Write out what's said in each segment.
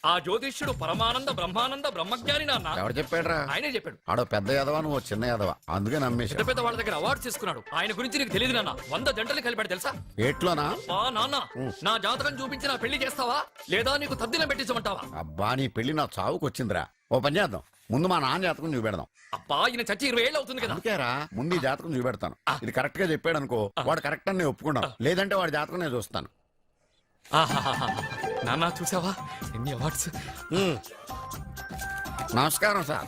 ఆ జ్యోతిష్యుడు పరమానంద బ్రహ్మానంద బ్రహ్మజ్ఞాని నాన్న. ఎవరు చెప్పాడురా? ఆయనే చెప్పాడు. ఆడో పెద్ద యాదవా, నువ్వు చిన్న యాదవా, అందుకే నమ్మేశా. పెద్ద పెద్ద వాళ్ళ దగ్గర అవార్డు తీసుకున్నాడు. ఆయన గురించి నీకు తెలియదు నాన్న. 100 జంటలు కలిపాడు తెలుసా? ఏట్లోనా? నాన్న, నా జాతకం చూపించి నా పెళ్లి చేస్తావా లేదా నీకు తద్దిలం పెట్టించమంటావా? అబ్బా, నీ పెళ్లి నా చావుకు వచ్చిందిరా. ఓ పని చేద్దాం, ముందు మా నాన్న జాతకం చూపెడదాం. అబ్బా, ఈయన చచ్చి 20 ఏళ్ళు అవుతుంది కదా. అందుకేరా ముందు ఈ జాతకం చూపెడతాను. ఇది కరెక్ట్ గా చెప్పాడు అనుకో, వాడు కరెక్ట్ అని నేను ఒప్పుకున్నాను. లేదంటే వాడి జాతకం నేను చూస్తాను. నాన్న చూసావా ఎన్ని అవార్డ్స్? నమస్కారం సార్,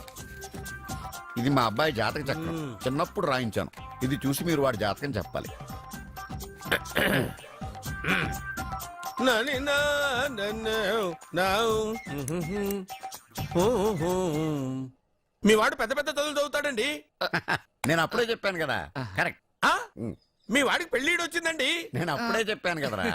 ఇది మా అబ్బాయి జాతక చక్రం. చిన్నప్పుడు రాయించాను. ఇది చూసి మీరు వాడి జాతకం చెప్పాలి. మీ వాడు పెద్ద పెద్ద చదువులు చదువుతాడండి. నేను అప్పుడే చెప్పాను కదా. కరెక్ట్. మీ వాడికి పెళ్లిడు వచ్చిందండి. నేను అప్పుడే చెప్పాను కదరా.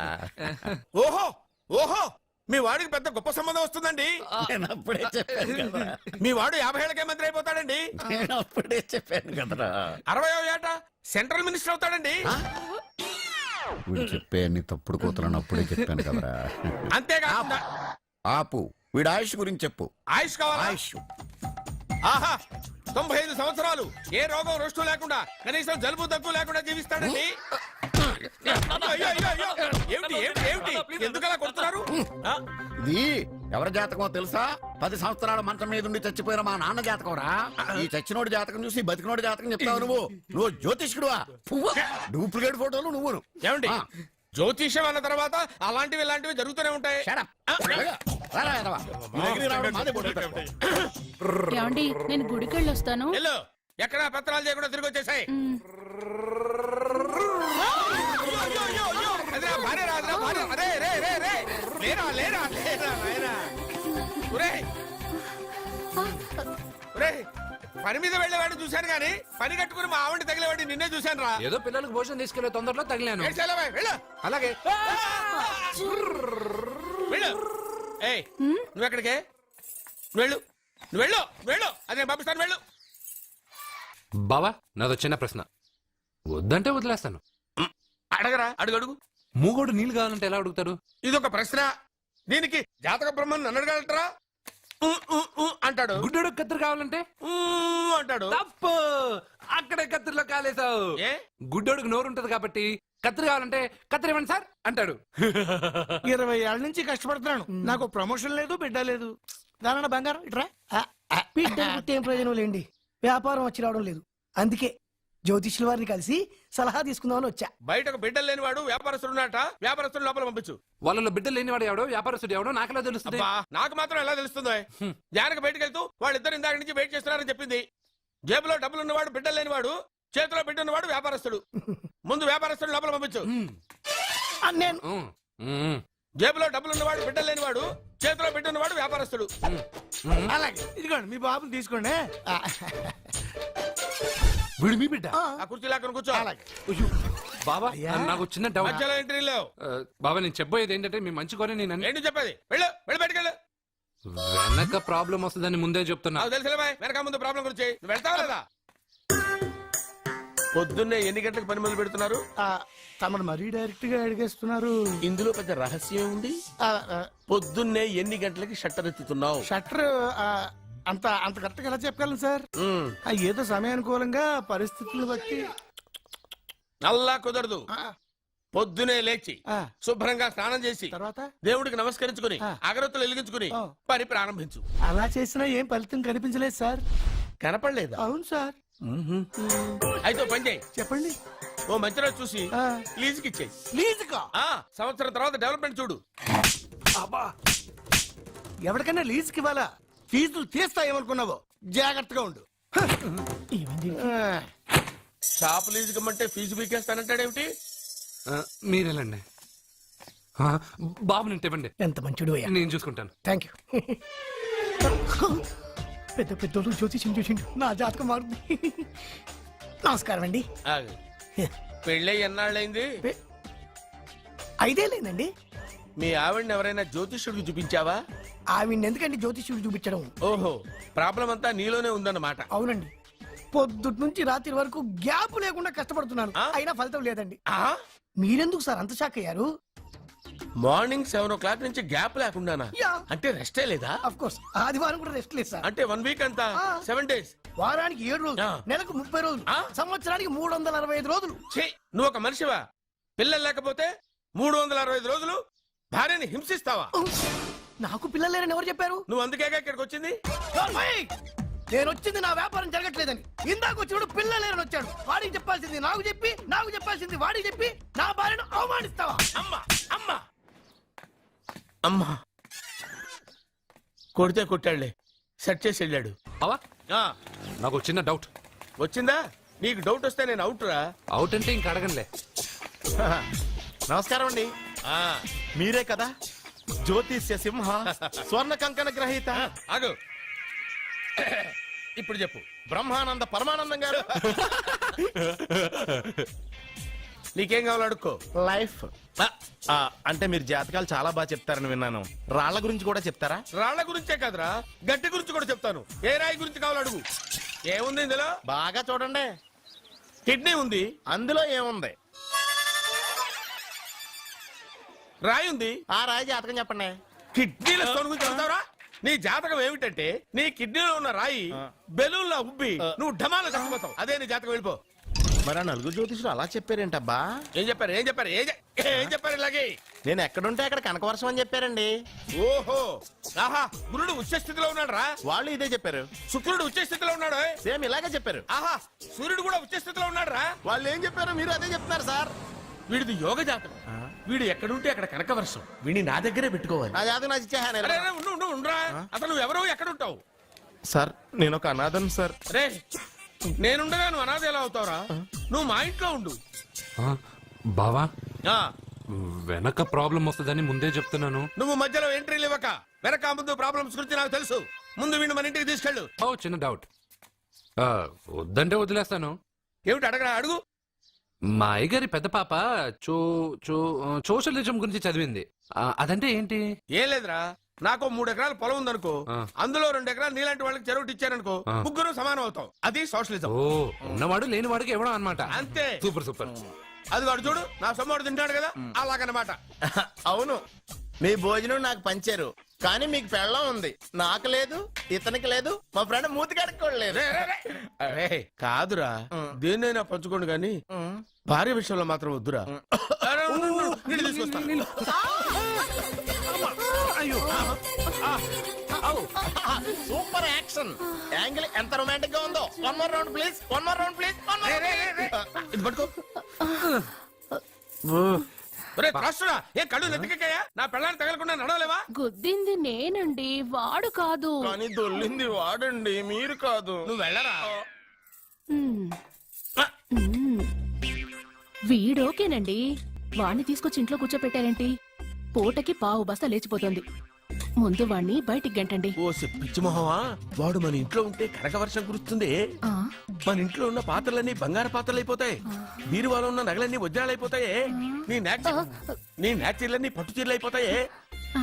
ఓహో ఓహో, మీ వాడికి పెద్ద గొప్ప సంబంధం వస్తుందండి. నేను అప్పుడే చెప్పాను కదా. మీ వాడు 50 ఏళ్ళకే మంత్రి అయిపోతాడండి. నేను అప్పుడే చెప్పాను కదరా. 60వ ఏట సెంట్రల్ మినిస్టర్ అవుతాడండి. వీడు చెప్పే అన్ని తప్పుడు కూతులను అప్పుడే చెప్పాను కదరా. అంతేకాకుండా ఆపు, వీడి ఆయుష్ గురించి చెప్పు. ఆయుష్ కావాలా? ఆయుష్ ఆహా, 95 సంవత్సరాలు ఏ రోగం రుష్టు లేకుండా, కనీసం జలుబు దగ్గు లేకుండా జీవిస్తాడండి. అయ్యో, అయ్యో, అయ్యో. ఏమిటి ఏమిటి ఏమిటి, ఎందుకలా కొడుతున్నారు? ఇది ఎవరి జాతకమో తెలుసా? 10 సంవత్సరాల మంచం మీద ఉండి చచ్చిపోయిన మా నాన్న జాతకం రా. ఈ చచ్చినోడి జాతకం చూసి బతికినోడి జాతకం చెప్తావు నువ్వు జ్యోతిష్కుడువా? డూప్లికేట్ ఫోటోలు నువ్వు. ఏమండి, జ్యోతిష్యం అన్న తర్వాత అలాంటివి ఇలాంటివి జరుగుతూనే ఉంటాయి. ఏమండి, నేను గుడికి వెళ్ళి వస్తాను. ఎక్కడ పత్రాలు చేయకుండా తిరిగి వచ్చేసాయి. పని మీద వెళ్ళేవాడిని చూశాను గానీ పని కట్టుకుని మా ఆవిడ తగిలేవాడిని నిన్నే చూశాను రా. ఏదో పిల్లలకు భోజనం తీసుకెళ్లే తొందరలో తగిలాను. అలాగే నువ్వు ఎక్కడికే? వెళ్ళు నువ్వు వెళ్ళు వెళ్ళు, అదే పంపిస్తాను, వెళ్ళు. బావా, నాదో చిన్న ప్రశ్న. వద్దంటే వదిలేస్తాను. అడగరా, అడుగు అడుగు. మూగోడు నీళ్ళు కావాలంటే ఎలా అడుగుతాడు? ఇదొక ప్రశ్న. దీనికి జాతక బ్రహ్మను నన్ను అడగలటరా? అంటాడు. గుడ్డోడు కత్తిరి కావాలంటే అంటాడు. తప్పు, అక్కడే కత్తిరిలో కాలేసావు. గుడ్డోడికి నోరు ఉంటది కాబట్టి కత్తిరి కావాలంటే కత్తిరి ఇవ్వండి సార్ అంటాడు. 20 ఏళ్ళ నుంచి కష్టపడుతున్నాను, నాకు ప్రమోషన్ లేదు, బిడ్డ లేదు. దానన్న బంగారం ఇట్రా. బిడ్డ పుట్టి ఏం ప్రయోజనం లేండి, వ్యాపారం వచ్చి రావడం లేదు. అందుకే జ్యోతిష్యుల వారిని కలిసి సలహా తీసుకుందామని వచ్చా. బయటకు బిడ్డలు లేనివాడు వ్యాపారస్తుడు ఉన్నట. వ్యాపారస్తుడు లోపల పంపించు. వాళ్ళలో బిడ్డలు లేనివాడు ఎవడో వ్యాపారస్తుడు ఎవడో నాకెలా తెలుస్తుంది? నాకు మాత్రం ఎలా తెలుస్తుందో? జానకి బయటకు వెళ్తూ వాళ్ళిద్దరు ఇందాక నుంచి వెయిట్ చేస్తున్నారని చెప్పింది. జేబులో డబ్బులు ఉన్నవాడు బిడ్డలు లేనివాడు, చేతిలో బిడ్డ ఉన్నవాడు వ్యాపారస్తుడు. ముందు వ్యాపారస్తుడు లోపల పంపించు. నేను జేబులో డబ్బులు ఉన్నవాడు బిడ్డలు లేనివాడు, చేతిలో బిడ్డ ఉన్నవాడు వ్యాపారస్తుడు. అలాగే, ఇదిగోండి మీ బాబుని తీసుకోండి. వీడు మీ బిడ్డ? ఆ కుర్చీ లాక్కను కూర్చో. బాబా, నాకు చిన్న డౌట్. మధ్యలో ఎంట్రీ లేవు. బాబా, నేను చెప్పబోయేది ఏంటంటే మీ మంచి కోరే నేను ఏంటి చెప్పేది? వెళ్ళు వెళ్ళి బయటకు వెళ్ళు. వెనక ప్రాబ్లం వస్తుందని ముందే చెప్తున్నా. నాకు తెలుసులే, వెనక ముందు ప్రాబ్లం గురించి. నువ్వు వెళ్తావా లేదా? పొద్దున్నే ఎన్ని గంటలకు పని మొదలు పెడుతున్నారు? తమను మరీ డైరెక్ట్ గా అడిగేస్తున్నారు. ఇందులో పెద్ద రహస్యం ఉంది. పొద్దున్నే ఎన్ని గంటలకి షట్టర్ ఎత్తుతున్నావు? షట్టర్ అంత అంత కరెక్ట్ గా ఎలా చెప్పగలను సార్? ఏదో సమయానుకూలంగా పరిస్థితులను బట్టి. అల్లా కుదరదు. పొద్దునే లేచి శుభ్రంగా స్నానం చేసి తర్వాత దేవుడికి నమస్కరించుకుని అగరత్తులు వెలిగించుకుని పని ప్రారంభించు. అలా చేసినా ఏం ఫలితం కనిపించలేదు సార్. కనపడలేదు? అవును సార్. అయితే పని చేయి. చెప్పండి. ఓ మంచి రోజు చూసి లీజుకి ఇచ్చేయి. లీజుకా? సంవత్సరం తర్వాత డెవలప్మెంట్ చూడు. ఎవరికైనా లీజుకి ఇవ్వాలా? ఫీజులు తీస్తాయేమనుకున్నావో, జాగ్రత్తగా ఉండు. షాప్ లీజుకి ఇమ్మంటే ఫీజు పీకేస్తానంటాడేమిటి? మీరేలండి బాబు, నేను ఇవ్వండి. ఎంత మంచిడు, నేను చూసుకుంటాను. Thank you. పెద్ద పెద్దోళ్ళు జ్యోతిష్యం చూసిండు, నా జాతకం మారుంది. నమస్కారం అండి. పెళ్ళై ఎన్నాళ్ళైంది? 5 ఏళ్ళైందండి. మీ ఆవిడని ఎవరైనా జ్యోతిష్యుడికి చూపించావా? ఆవిడ ఎందుకండి జ్యోతిష్యుడు చూపించడం? ఓహో, ప్రాబ్లం అంతా నీలోనే ఉందన్నమాట. అవునండి, పొద్దుటి నుంచి రాత్రి వరకు గ్యాప్ లేకుండా కష్టపడుతున్నాను, అయినా ఫలితం లేదండి. మీరెందుకు సార్ అంత షాక్ అయ్యారు? మార్నింగ్ 7 o'clock నుంచి గ్యాప్ లేకుండానా? యా. అంటే రెస్టే లేదా? ఆఫ్ కోర్స్ ఆదివారం కూడా రెస్ట్ లేదు సార్. అంటే 1 వీక్ అంతా 7 days. వారానికి 7 రోజులు, ఆ. నెలకు 30 రోజులు, ఆ. సంవత్సరానికి 365 రోజులు. ఛీ, నువ్వు ఒక మనిషివా? పిల్లలు లేకపోతే 365 రోజులు భార్యని హింసిస్తావా? నాకు పిల్లలు లేరని ఎవరు చెప్పారు? నువ్వు అందుకేగా ఇక్కడికి వచ్చింది. నార్మల్! నేను వచ్చింది నా వ్యాపారం జరగట్లేదని. ఇందాక వచ్చినప్పుడు పిల్లలు లేరని వచ్చాడు. వాడికి చెప్పాల్సింది నాకు చెప్పి, నాకు చెప్పాల్సింది వాడికి చెప్పి నా భార్యను అవమానిస్తావా? అమ్మా అమ్మా అమ్మా కొడితే కొట్టాడులే, సెట్ చేసి వెళ్ళాడు. బావా ఆ, నాకు ఒక చిన్న డౌట్. వచ్చిందా? నీకు డౌట్ వస్తే నేను అవుట్ రా. అవుట్ అంటే ఇంక అడగనులే. నమస్కారం అండి. ఆ, మీరే కదా జ్యోతిష్య సింహ స్వర్ణ కంకణ గ్రహీత ఆగు. ఇప్పుడు చెప్పు. బ్రహ్మానంద పరమానందం గారు. నీకేం కావాలో అడుక్కో. లైఫ్ అంటే మీరు జాతకాలు చాలా బాగా చెప్తారని విన్నాను. రాళ్ల గురించి కూడా చెప్తారా? రాళ్ల గురించే కాదురా, గట్టి గురించి కూడా చెప్తాను. ఏ రాయి గురించి కావాలో అడుగు. ఏముంది ఇందులో? బాగా చూడండి. కిడ్నీ ఉంది. అందులో ఏముంది? రాయి ఉంది. ఆ రాయి జాతకం చెప్పండి. కిడ్నీల స్టోన్ గురించి చెప్తావురా? నీ జాతకం ఏమిటంటే నీ కిడ్నీలో ఉన్న రాయి బెలూన్లా ఉబ్బి నువ్వు ఢమాలో చచ్చిపోతావు. అదే నీ జాతకం. వెళ్ళిపో. మరి ఆ నలుగురు జ్యోతిషులు అలా చెప్పారేంటబ్బా? ఏం చెప్పారు? ఏం చెప్పారు? ఏం చెప్పారు ఇలాగే? నేను ఎక్కడుంటే అక్కడ కనకవర్షం అని చెప్పారండి. ఓహో, ఆహా, గురుడు ఉచ్చ స్థితిలో ఉన్నాడు రా. వాళ్ళు ఇదే చెప్పారు. శుక్రుడు ఉచ్చ స్థితిలో ఉన్నాడు. సేమ్ ఇలాగే చెప్పారు. ఆహా, సూర్యుడు కూడా ఉచ్చ స్థితిలో ఉన్నాడు రా. వాళ్ళు ఏం చెప్పారు మీరు అదే చెప్తున్నారు సార్. వీడిది యోగ జాతకం. వీడు ఎక్కడుంటే అక్కడ కనకవర్షం. వీడిని నా దగ్గరే పెట్టుకోవాలి. నా జాతకం నాకు ఇచ్చేహాను. అరే, అరే, ఉండురా. అసలు నువ్వు ఎవరో ఎక్కడుంటావు? సార్ నేను ఒక అనాథం సార్. రే, నేనుండగా నువ్వు అనాథ ఎలా అవుతావురా? నువ్వు మా ఇంట్లో ఉండు. ఆ, బావా ఆ, వెనక ప్రాబ్లం వస్తుందని ముందే చెప్తున్నాను. నువ్వు మధ్యలో ఎంట్రీలు ఇవ్వక. వెనక ముందు ప్రాబ్లమ్స్ గురించి నాకు తెలుసు. ముందు వీడిని మన ఇంటికి తీసుకెళ్ళు. ఓ చిన్న డౌట్. వద్దంటే వదిలేస్తాను. ఏమిటి అడగరా? అడుగు. మా అయ్యగారి పెద్ద పాప సోషలిజం గురించి చదివింది. అదంటే ఏంటి? ఏం లేదురా, నాకు 3 ఎకరాల పొలం ఉందనుకో, ఆ. అందులో 2 ఎకరాలు నీలాంటి వాళ్ళకి చెరువు ఇచ్చారనుకో, ఆ. ముగ్గురు సమానం అవుతాం. అది సోషలిజం. ఓ ఉన్నవాడు లేనివాడికి ఇవ్వడం అనమాట. అంతే. Super super. అది వాడు చూడు, నా సొమ్మడు తింటాడు కదా, అలాగనమాట. అవును, మీ భోజనం నాకు పంచారు, కానీ మీకు పెళ్ళం ఉంది. నాకు లేదు, ఇతనికి లేదు, మా ఫ్రెండ్ మూతి కడుక్కోలేదు. అరే, కాదురా, దేన్నైనా పంచుకోండి కానీ భార్య విషయంలో మాత్రం వద్దురా. అరే, ఉండు, ఉండు, నీళ్ళు తీసుకొస్తా. సూపర్ యాక్షన్ యాంగిల్ ఎంత రొమాంటిక్ గా ఉందో. One more round please, one more round please. ఇది పట్టుకో. ఒరే, త్రాసుడా, ఏ కళ్ళు నెత్తికెక్కాయా? నా పెళ్ళాన్ని తగలకుండా నడవలేవా? గుద్దింది నేనండి, వాడు కాదు. కానీ దొల్లింది వాడండి, మీరు కాదు. నువ్వు వెళ్ళరా. మ్మ్. మ్మ్. వీడోకేనండి. వాణ్ణి తీసుకొచ్చి ఇంట్లో కూర్చోపెట్టారేంటి? పూటకి పావు బస్తా లేచిపోతుంది. ముందు వాణ్ణి బయటికి గంటండి. ఓ పిచ్చి మొహమా, వాడు మన ఇంట్లో ఉంటే కనక వర్షం కురుస్తుంది. ఆ, మన ఇంట్లో ఉన్న పాత్రలన్నీ బంగారు పాత్రలు అయిపోతాయి. బీరువాలో ఉన్న నగలన్నీ వజ్రాలు అయిపోతాయి. నీ నాచీర్లన్నీ పట్టు చీరలు అయిపోతాయి. ఆ.